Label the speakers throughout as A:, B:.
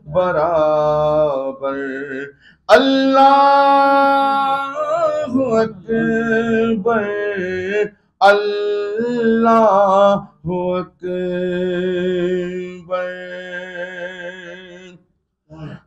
A: बराबर। अल्लाहु अकबर, अल्लाहु अकबर।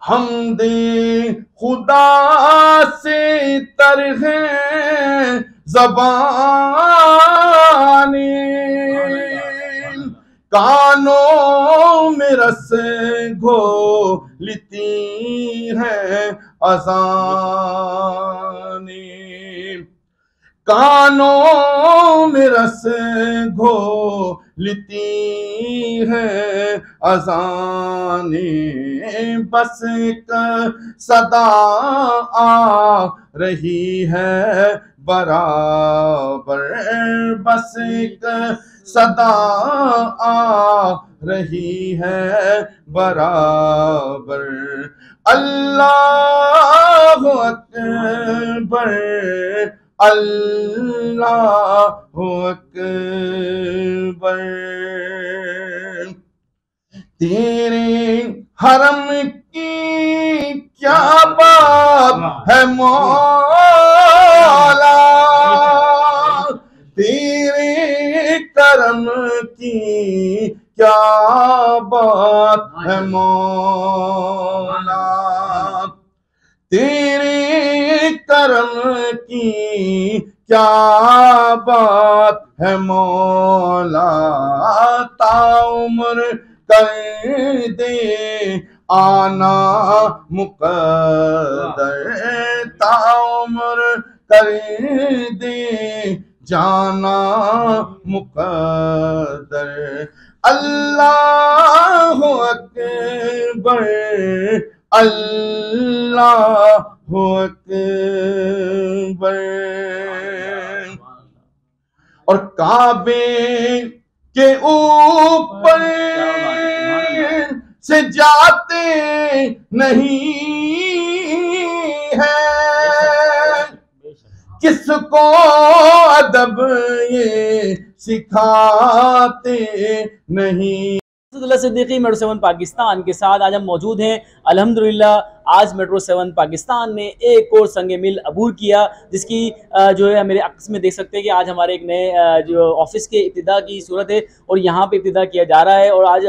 A: हमदे खुदा से तर है ज़बानी, कानों में रस घोलती है अज़ानी, कानों में रस घोलती है अज़ाने। बस एक सदा आ रही है बराबर, बस एक सदा आ रही है बराबर। अल्लाहु अकबर, अल्लाहु अकबर। तेरे हरम की क्या बात है मौला, तेरे करम की क्या बात है मौला, तेरे करम की क्या बात है मौला। ताउम्र कर दे आना मुक़द्दर, ताउम्र कर दे जाना मुक़द्दर। अल्लाहु अकबर, अल्लाहु अकबर। और काबे के ऊपर से जाते नहीं है, किसको अदब ये सिखाते नहीं।
B: सिद्दीकी मेट्रो 7 पाकिस्तान के साथ आज हम मौजूद हैं। अल्हम्दुलिल्लाह आज मेट्रो 7 पाकिस्तान ने एक और संग मिल अबूर किया, जिसकी जो है मेरे अक्स में देख सकते हैं कि आज हमारे एक नए जो ऑफिस के इब्तिदा की सूरत है और यहाँ पे इब्तिदा किया जा रहा है। और आज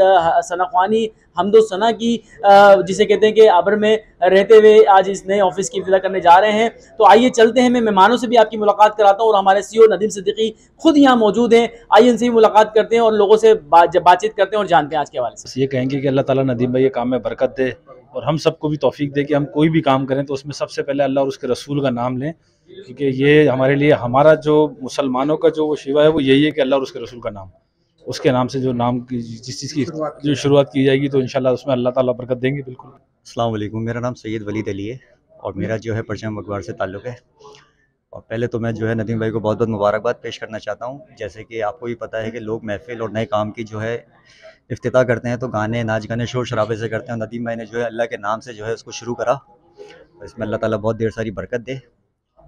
B: सनाख्वानी हमदो सना की जिसे कहते हैं कि आबर में रहते हुए आज इस नए ऑफिस की इब्तिदा करने जा रहे हैं। तो आइए चलते हैं, मैं मेहमानों से भी आपकी मुलाकात कराता हूँ और हमारे CEO नदीम सिद्दीकी खुद यहाँ मौजूद हैं। आइए इनसे भी मुलाकात करते हैं और लोगों से बातचीत करते हैं और जानते हैं आज के हवाले से।
C: ये कहेंगे कि अल्लाह ताला नदीम भाई ये काम में बरकत दे और हम सबको भी तौफीक दे कि हम कोई भी काम करें तो उसमें सबसे पहले अल्लाह और उसके रसूल का नाम लें, क्योंकि ये हमारे लिए, हमारा जो मुसलमानों का जो वो शिवा है वो यही है कि अल्लाह और उसके रसूल का नाम, उसके नाम से जो नाम की जिस चीज़ की जो शुरुआत की जाएगी तो इंशाल्लाह उसमें अल्लाह ताला बरकत देंगे। बिल्कुल।
D: अस्सलाम वालेकुम, मेरा नाम सैयद वलीद अली है और मेरा जो है परचम अखबार से ताल्लुक़ है। और पहले तो मैं जो है नदीम भाई को बहुत बहुत मुबारकबाद पेश करना चाहता हूँ। जैसे कि आपको भी पता है कि लोग महफ़िल और नए काम की जो है इफ्तिताह करते हैं तो गाने नाच गाने शोर शराबे से करते हैं। नदीम भाई ने जो है अल्लाह के नाम से जो है उसको शुरू करा, तो इसमें अल्लाह ताला बहुत ढेर सारी बरकत दे।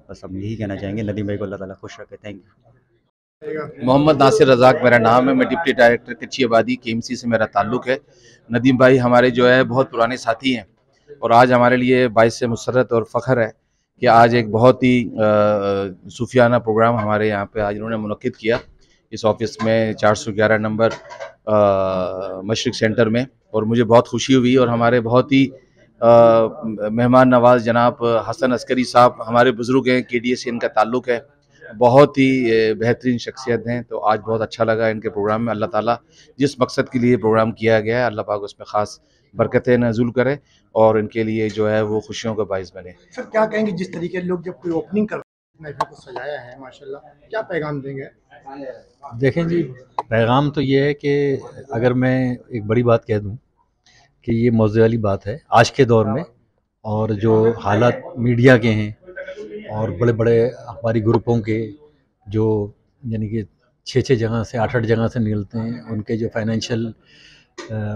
D: बस हम यही कहना चाहेंगे, नदीम भाई को अल्लाह ताला खुश रखे। Thank you.
E: मोहम्मद नासिर रज़ाक मेरा नाम है, मैं डिप्टी डायरेक्टर कच्ची आबादी KMC से मेरा ताल्लुक़ है। नदीम भाई हमारे जो है बहुत पुराने साथी हैं और आज हमारे लिए बाइस से मुसर्रत और फ़ख्र है कि आज एक बहुत ही सूफियाना प्रोग्राम हमारे यहाँ पे आज इन्होंने मुनक्किद किया इस ऑफिस में 411 नंबर मशरिक सेंटर में। और मुझे बहुत खुशी हुई और हमारे बहुत ही मेहमान नवाज जनाब हसन अस्करी साहब हमारे बुज़ुर्ग हैं, KDA से इनका ताल्लुक़ है, बहुत ही बेहतरीन शख्सियत हैं। तो आज बहुत अच्छा लगा इनके प्रोग्राम में। अल्लाह ताला जिस मकसद के लिए प्रोग्राम किया गया है अल्लाह पाक उसमें ख़ास बरकतें नज़ूल करे और इनके लिए जो है वो खुशियों का बाइस बने।
F: सर क्या कहेंगे, जिस तरीके लोग जब कोई ओपनिंग कर महफिल को सजाया है माशाल्लाह, क्या पैगाम देंगे?
G: देखें जी, पैगाम तो ये है कि अगर मैं एक बड़ी बात कह दूं कि ये मौज़े वाली बात है आज के दौर में, और जो हालात मीडिया के हैं और बड़े बड़े अखबारी ग्रुपों के जो यानी कि 6-6 जगह से 8-8 जगह से निकलते हैं, उनके जो फाइनेंशियल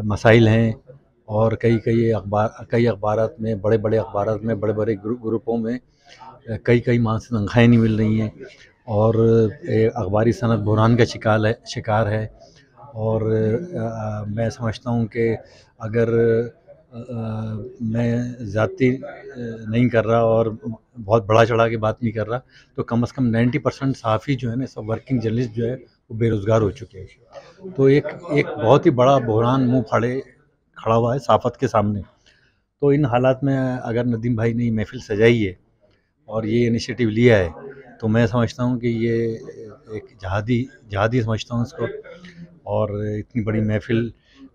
G: मसाइल हैं और कई अखबारात में, बड़े बड़े अखबारात में, बड़े बड़े ग्रुपों में कई माह से तनख्वाहें नहीं मिल रही हैं और अखबारी सनद बुहरान का शिकार है। और मैं समझता हूँ कि अगर मैं ज़्यादती नहीं कर रहा और बहुत बढ़ा चढ़ा के बात नहीं कर रहा, तो कम से कम 90% सहाफ़ी जो है ना, सब वर्किंग जर्नलिस्ट जो है वो बेरोज़गार हो चुके हैं। तो एक बहुत ही बड़ा बहरान मुँह फाड़े खड़ा हुआ है सहाफ़त के सामने। तो इन हालात में अगर नदीम भाई ने महफ़िल सजाई है और ये इनिशिएटिव लिया है, तो मैं समझता हूँ कि ये एक जहादी समझता हूँ इसको। और इतनी बड़ी महफ़िल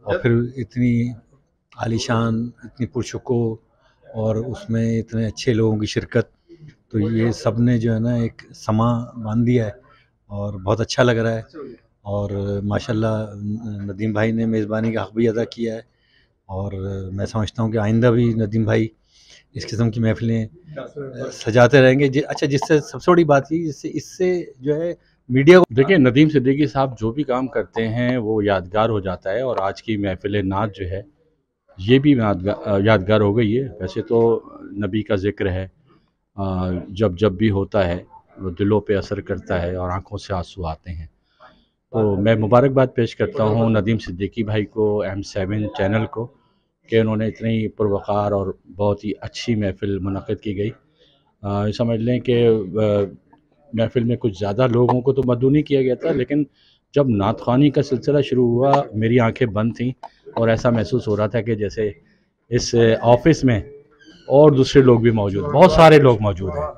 G: और फिर इतनी आलीशान, इतनी पुरशुको और उसमें इतने अच्छे लोगों की शिरकत, तो ये सब ने जो है ना एक समा बांध दिया है और बहुत अच्छा लग रहा है। और माशाल्लाह नदीम भाई ने मेज़बानी का हक़ भी अदा किया है और मैं समझता हूँ कि आइंदा भी नदीम भाई इस किस्म की महफ़िलें सजाते रहेंगे। अच्छा, जिससे सबसे बड़ी बात ये, इससे जो है मीडिया को,
C: देखिए नदीम सिद्दीकी साहब जो भी काम करते हैं वो यादगार हो जाता है, और आज की महफ़िल नात जो है ये भी यादगार हो गई है। वैसे तो नबी का ज़िक्र है, जब जब भी होता है वो दिलों पे असर करता है और आंखों से आंसू आते हैं। तो मैं मुबारकबाद पेश करता हूँ नदीम सिद्दीकी भाई को, M7 चैनल को, कि उन्होंने इतनी पुरवक़ार और बहुत ही अच्छी महफ़िल मुनक़्क़िद की गई। समझ लें कि महफ़िल में कुछ ज़्यादा लोगों को तो मदऊ नहीं किया गया था, लेकिन जब नात ख़्वानी का सिलसिला शुरू हुआ मेरी आंखें बंद थीं और ऐसा महसूस हो रहा था कि जैसे इस ऑफ़िस में और दूसरे लोग भी मौजूद, बहुत सारे लोग मौजूद हैं।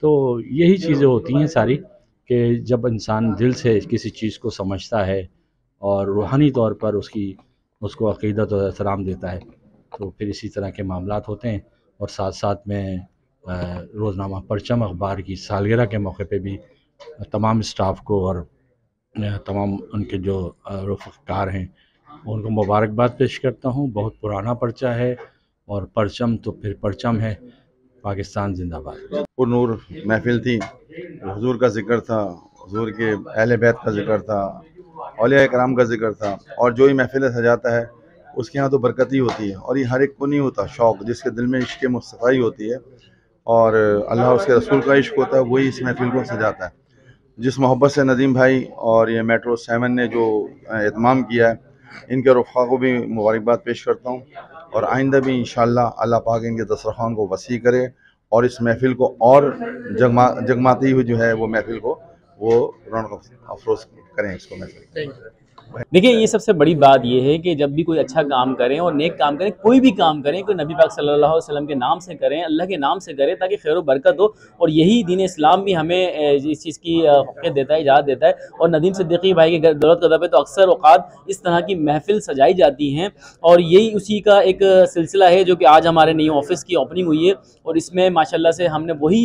C: तो यही चीज़ें होती हैं सारी, कि जब इंसान दिल से किसी चीज़ को समझता है और रूहानी तौर पर उसको अक़ीदत और एहतराम देता है, तो फिर इसी तरह के मामलात होते हैं। और साथ साथ में रोज़नामा परचम अखबार की सालगिरह के मौके पे भी तमाम स्टाफ को और तमाम उनके जो रफ़ीक़ार हैं उनको मुबारकबाद पेश करता हूँ। बहुत पुराना पर्चा है और परचम तो फिर परचम है। पाकिस्तान जिंदाबाद।
H: पुरनूर महफिल थी, हुजूर का जिक्र था, हुजूर के अहले बैत का जिक्र था, औलिया कराम का जिक्र था, और जो ही महफिल सजाता है उसके यहाँ तो बरकत ही होती है। और ये हर एक को नहीं होता शौक़, जिसके दिल में इश्क़ मुस्तफ़ा ही होती है और अल्लाह उसके रसूल का इश्क़ होता है, वही इस महफिल को सजाता है। जिस मोहब्बत से नदीम भाई और ये मेट्रो 7 ने जो एहतमाम किया है, इनके रुफ़ा को भी मुबारकबाद पेश करता हूँ। और आइंदा भी इंशाअल्लाह अल्लाह पाक इनके दस्तरख़्वान को वसी करे और इस महफिल को और जगमाती हुई जो है वो महफिल को वो रौनक अफरोज़ करें इसको महफिल।
B: देखिए, ये सबसे बड़ी बात ये है कि जब भी कोई अच्छा काम करें और नेक काम करें, कोई भी काम करें, कोई नबी पाक सल्लल्लाहु अलैहि वसल्लम के नाम से करें, अल्लाह के नाम से करें, ताकि खैर व बरकत हो। और यही दीन इस्लाम भी हमें इस चीज़ की हक़ीक़त देता है, इजाज़त देता है। और नदीम सिद्दीकी भाई के दौलत कदम पे तो अक्सर औक़ात इस तरह की महफ़िल सजाई जाती हैं, और यही उसी का एक सिलसिला है जो कि आज हमारे नई ऑफ़िस की ओपनिंग हुई है। और इसमें माशाल्लाह से हमने वही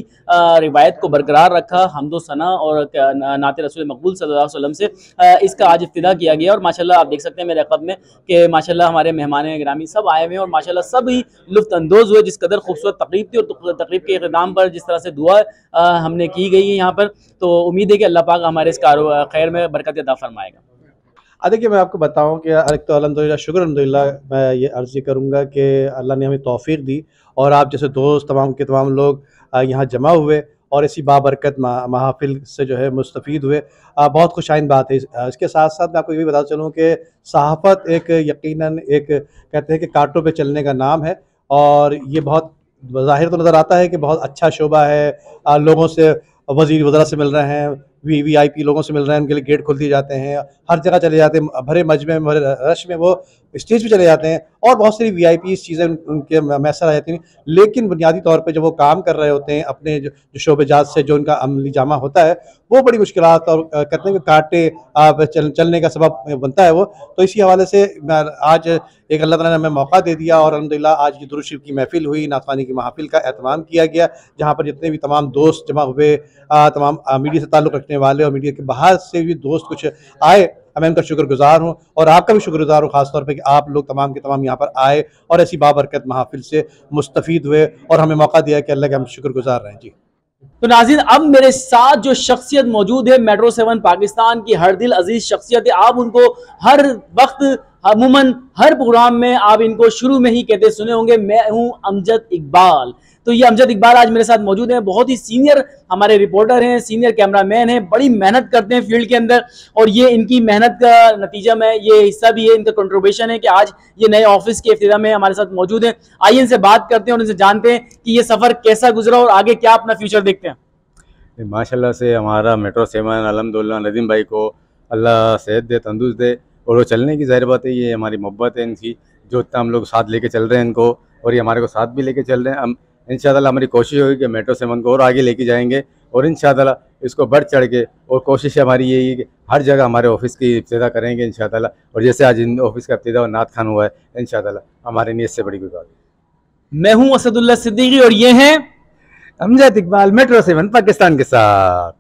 B: रिवायत को बरकरार रखा, हम्दो सना और नाते रसूल मकबूल सल्लल्लाहु अलैहि वसल्लम से इसका आज इब्तिदा किया गया। और माशाल्लाह आप देख सकते हैं मेरे अक़ब में कि माशाल्लाह हमारे मेहमान गिरामी सब आए हुए हैं और माशाल्लाह सब ही लुत्फ़ अंदोज़ हुए। जिस कदर खूबसूरत तक़रीब थी और तक़रीब के इक़्तिताम पर जिस तरह से दुआ हमने की गई है यहाँ पर, तो उम्मीद है कि अल्लाह पाक हमारे इस खैर में बरकत अता फरमाएगा।
I: देखिए, मैं आपको बताऊं कि एक तो अल्हम्दुलिल्लाह शुक्र अल्हम्दुलिल्लाह मैं ये अर्ज़ी करूंगा कि अल्लाह ने हमें तौफ़ीक़ दी और आप जैसे दोस्त तमाम के तमाम लोग यहाँ जमा हुए और इसी बाबरकत महफ़िल से जो है मुस्तफ़ीद हुए। बहुत खुशाइन बात है। इसके साथ साथ मैं आपको ये भी बता चलूँ कि सहाफ़त एक यकीनन एक कहते हैं कि कांटों पे चलने का नाम है, और ये बहुत ज़ाहिर तो नज़र आता है कि बहुत अच्छा शोबा है। लोगों से वज़ीर वज़रा से मिल रहे हैं, VIP लोगों से मिल रहे हैं, उनके लिए गेट खोल दिए जाते हैं, हर जगह चले जाते हैं, भरे मजमे में, भरे रश में वो स्टेज पे चले जाते हैं और बहुत सारी VIP चीज़ें उनके मैसर आ जाती हैं। लेकिन बुनियादी तौर पे जब वो काम कर रहे होते हैं अपने जो शोबेजात से, जो उनका अमली जामा होता है, वो बड़ी मुश्किलात और कहते हैं कि कांटे चलने का सबब बनता है वो। तो इसी हवाले से आज एक अल्लाह ताला ने हमें मौका दे दिया और अल्हम्दुलिल्लाह आज ये दुरूद शरीफ की महफिल हुई, नात ख़्वानी की महफिल का एहतमाम किया गया, जहाँ पर जितने भी तमाम दोस्त जमा हुए, तमाम मीडिया से ताल्लुक़ रखने वाले और मीडिया के बाहर से भी दोस्त कुछ आए। मैं उनका शुक्रगुज़ार हूँ और आपका भी शुक्रगुज़ार हूँ ख़ास तौर पे कि आप लोग तमाम के तमाम यहाँ पर आए और ऐसी बाबरकत महफिल से मुस्तफ़ीद हुए और हमें मौका दिया कि अल्लाह के हम शुक्रगुज़ार रहें। जी
B: तो नाज़रीन, अब मेरे साथ जो शख्सियत मौजूद है, मेट्रो 7 पाकिस्तान की हर दिल अजीज शख्सियत है। आप उनको हर वक्त अमूमन हर प्रोग्राम में आप इनको शुरू में ही कहते सुने होंगे, मैं हूं अमजद इकबाल। तो ये अमजद इकबाल आज मेरे साथ मौजूद हैं, बहुत ही सीनियर हमारे रिपोर्टर हैं, सीनियर कैमरामैन हैं, बड़ी मेहनत करते हैं फील्ड के अंदर, और ये इनकी मेहनत का नतीजा में ये हिस्सा भी है, इनका कंट्रीब्यूशन है कि आज ये नए ऑफिस के इफ्तिताह में हमारे साथ मौजूद हैं। आइए इनसे बात करते हैं और इनसे जानते हैं कि ये सफ़र कैसा गुजरा और आगे क्या अपना फ्यूचर देखते हैं।
J: माशाल्लाह से हमारा मेट्रो 7 अल्हम्दुलिल्लाह नदीम भाई को अल्लाह सेहत दे, तंदुरुस्त दे, और वो चलने की ज़ाहिर बात है, ये हमारी मोहब्बत है इनकी, जो इतना हम लोग साथ लेके चल रहे हैं इनको, और ये हमारे को साथ भी लेके चल रहे हैं। हम इंशाअल्लाह हमारी कोशिश होगी कि मेट्रो 7 को और आगे लेके जाएंगे, और इंशाअल्लाह इसको बढ़ चढ़ के, और कोशिश हमारी यही है कि हर जगह हमारे ऑफिस की इब्तिदा करेंगे इंशाअल्लाह। और जैसे आज इन ऑफिस का इब्तिदा नात खान हुआ है, इंशाअल्लाह हमारे नीयत से बड़ी कोई बात नहीं।
B: मैं हूं असदुल्ला सिद्दीकी और ये हैं
J: अमजद इकबाल, मेट्रो 7 पाकिस्तान के साथ।